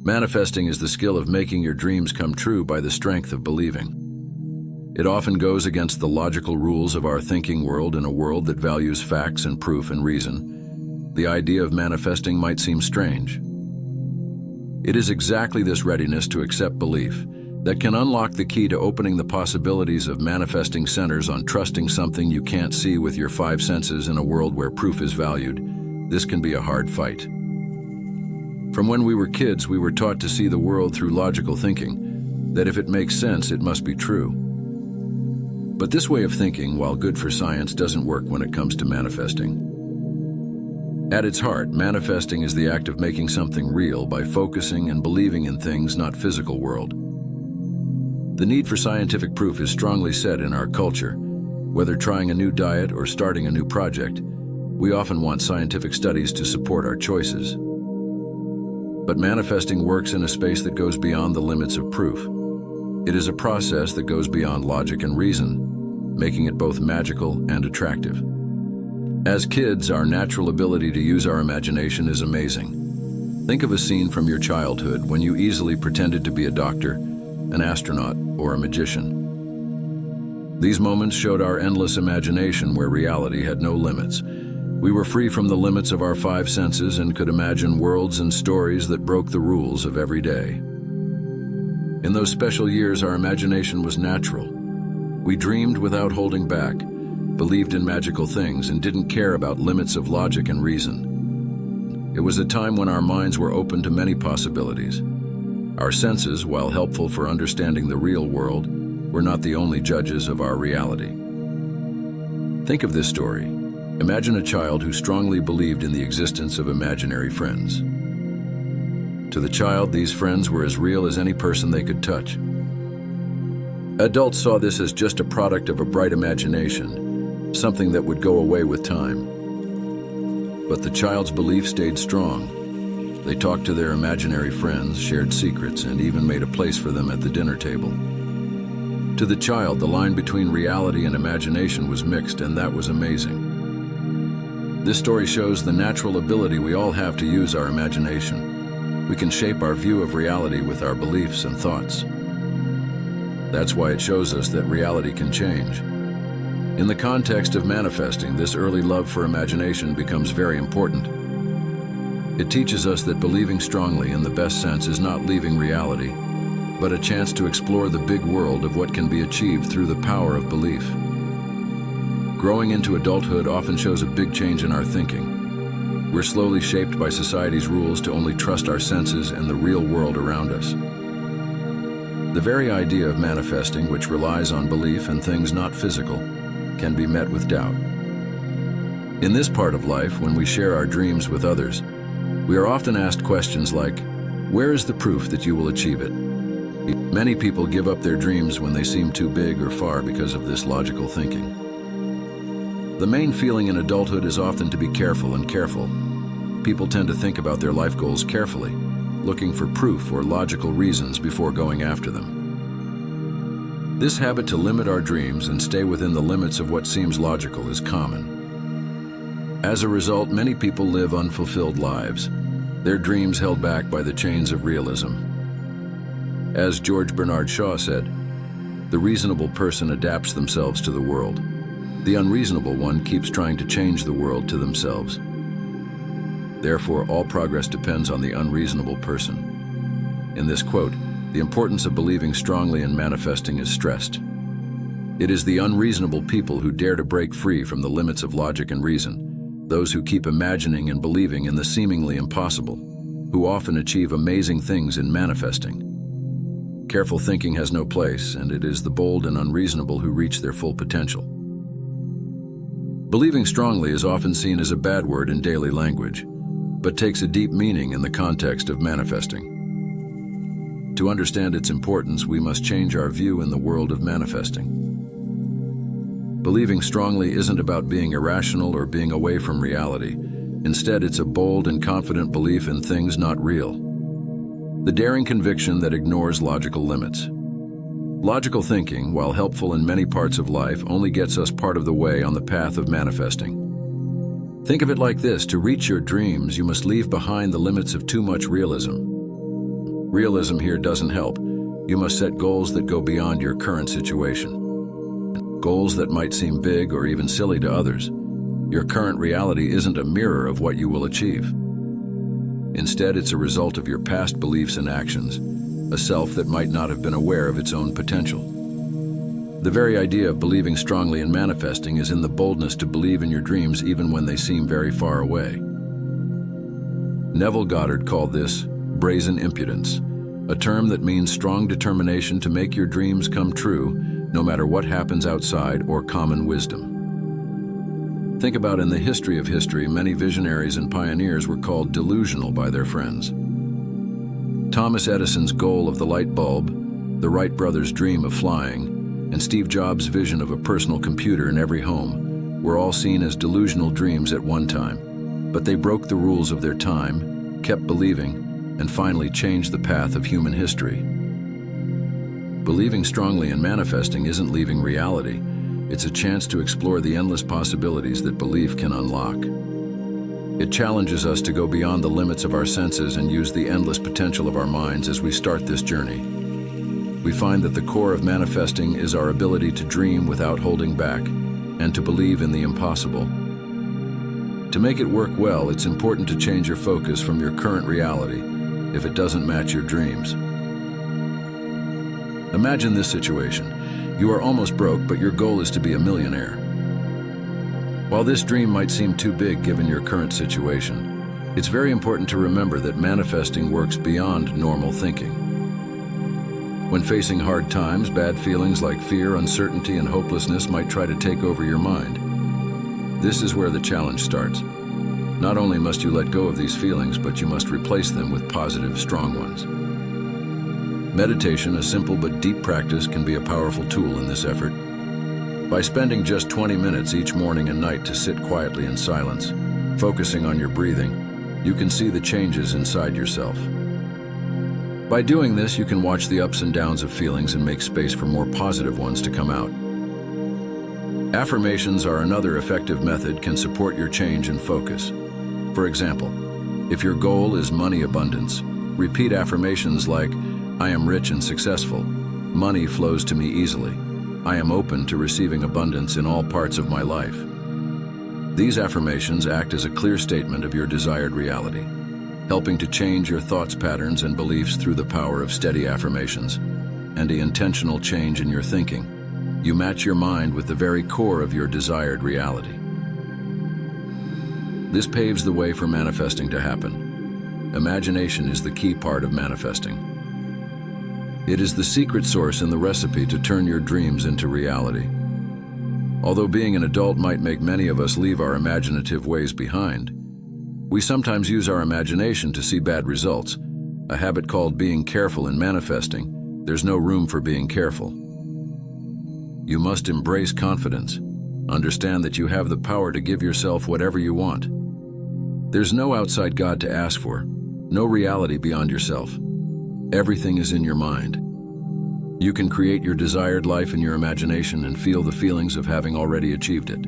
Manifesting is the skill of making your dreams come true by the strength of believing. It often goes against the logical rules of our thinking world. In a world that values facts and proof and reason, the idea of manifesting might seem strange. It is exactly this readiness to accept belief that can unlock the key to opening the possibilities of manifesting. Centers on trusting something you can't see with your five senses. In a world where proof is valued, this can be a hard fight. From when we were kids, we were taught to see the world through logical thinking, that if it makes sense, it must be true. But this way of thinking, while good for science, doesn't work when it comes to manifesting. At its heart, manifesting is the act of making something real by focusing and believing in things not physical world. The need for scientific proof is strongly set in our culture. Whether trying a new diet or starting a new project, we often want scientific studies to support our choices. But manifesting works in a space that goes beyond the limits of proof. It is a process that goes beyond logic and reason, making it both magical and attractive. As kids, our natural ability to use our imagination is amazing. Think of a scene from your childhood when you easily pretended to be a doctor, an astronaut, or a magician. These moments showed our endless imagination where reality had no limits. We were free from the limits of our five senses and could imagine worlds and stories that broke the rules of every day. In those special years, our imagination was natural. We dreamed without holding back, believed in magical things, and didn't care about limits of logic and reason. It was a time when our minds were open to many possibilities. Our senses, while helpful for understanding the real world, were not the only judges of our reality. Think of this story. Imagine a child who strongly believed in the existence of imaginary friends. To the child, these friends were as real as any person they could touch. Adults saw this as just a product of a bright imagination, something that would go away with time. But the child's belief stayed strong. They talked to their imaginary friends, shared secrets, and even made a place for them at the dinner table. To the child, the line between reality and imagination was mixed, and that was amazing. This story shows the natural ability we all have to use our imagination. We can shape our view of reality with our beliefs and thoughts. That's why it shows us that reality can change. In the context of manifesting, this early love for imagination becomes very important. It teaches us that believing strongly in the best sense is not leaving reality, but a chance to explore the big world of what can be achieved through the power of belief. Growing into adulthood often shows a big change in our thinking. We're slowly shaped by society's rules to only trust our senses and the real world around us. The very idea of manifesting, which relies on belief in things not physical, can be met with doubt. In this part of life, when we share our dreams with others, we are often asked questions like, "Where is the proof that you will achieve it?" Many people give up their dreams when they seem too big or far because of this logical thinking. The main feeling in adulthood is often to be careful and careful. People tend to think about their life goals carefully, looking for proof or logical reasons before going after them. This habit to limit our dreams and stay within the limits of what seems logical is common. As a result, many people live unfulfilled lives, their dreams held back by the chains of realism. As George Bernard Shaw said, "The reasonable person adapts themselves to the world. The unreasonable one keeps trying to change the world to themselves." Therefore, all progress depends on the unreasonable person. In this quote, the importance of believing strongly and manifesting is stressed. It is the unreasonable people who dare to break free from the limits of logic and reason, those who keep imagining and believing in the seemingly impossible, who often achieve amazing things in manifesting. Careful thinking has no place, and it is the bold and unreasonable who reach their full potential. Believing strongly is often seen as a bad word in daily language, but takes a deep meaning in the context of manifesting. To understand its importance, we must change our view in the world of manifesting. Believing strongly isn't about being irrational or being away from reality. Instead, it's a bold and confident belief in things not real. The daring conviction that ignores logical limits. Logical thinking, while helpful in many parts of life, only gets us part of the way on the path of manifesting. Think of it like this: to reach your dreams, you must leave behind the limits of too much realism. Realism here doesn't help. You must set goals that go beyond your current situation. Goals that might seem big or even silly to others. Your current reality isn't a mirror of what you will achieve. Instead, it's a result of your past beliefs and actions, a self that might not have been aware of its own potential. The very idea of believing strongly and manifesting is in the boldness to believe in your dreams even when they seem very far away. Neville Goddard called this brazen impudence, a term that means strong determination to make your dreams come true, no matter what happens outside or common wisdom. Think about in the history of history, many visionaries and pioneers were called delusional by their friends. Thomas Edison's goal of the light bulb, the Wright brothers' dream of flying, and Steve Jobs' vision of a personal computer in every home were all seen as delusional dreams at one time, but they broke the rules of their time, kept believing, and finally changed the path of human history. Believing strongly and manifesting isn't leaving reality. It's a chance to explore the endless possibilities that belief can unlock. It challenges us to go beyond the limits of our senses and use the endless potential of our minds as we start this journey. We find that the core of manifesting is our ability to dream without holding back and to believe in the impossible. To make it work well, it's important to change your focus from your current reality if it doesn't match your dreams. Imagine this situation. You are almost broke, but your goal is to be a millionaire. While this dream might seem too big given your current situation, it's very important to remember that manifesting works beyond normal thinking. When facing hard times, bad feelings like fear, uncertainty, and hopelessness might try to take over your mind. This is where the challenge starts. Not only must you let go of these feelings, but you must replace them with positive, strong ones. Meditation, a simple but deep practice, can be a powerful tool in this effort. By spending just 20 minutes each morning and night to sit quietly in silence, focusing on your breathing, you can see the changes inside yourself. By doing this, you can watch the ups and downs of feelings and make space for more positive ones to come out. Affirmations are another effective method can support your change in focus. For example, if your goal is money abundance, repeat affirmations like, I am rich and successful. Money flows to me easily. I am open to receiving abundance in all parts of my life. These affirmations act as a clear statement of your desired reality, helping to change your thoughts patterns and beliefs through the power of steady affirmations and the intentional change in your thinking. You match your mind with the very core of your desired reality. This paves the way for manifesting to happen. Imagination is the key part of manifesting. It is the secret sauce in the recipe to turn your dreams into reality. Although being an adult might make many of us leave our imaginative ways behind, we sometimes use our imagination to see bad results, a habit called being careful in manifesting. There's no room for being careful. You must embrace confidence. Understand that you have the power to give yourself whatever you want. There's no outside God to ask for, no reality beyond yourself. Everything is in your mind. You can create your desired life in your imagination and feel the feelings of having already achieved it.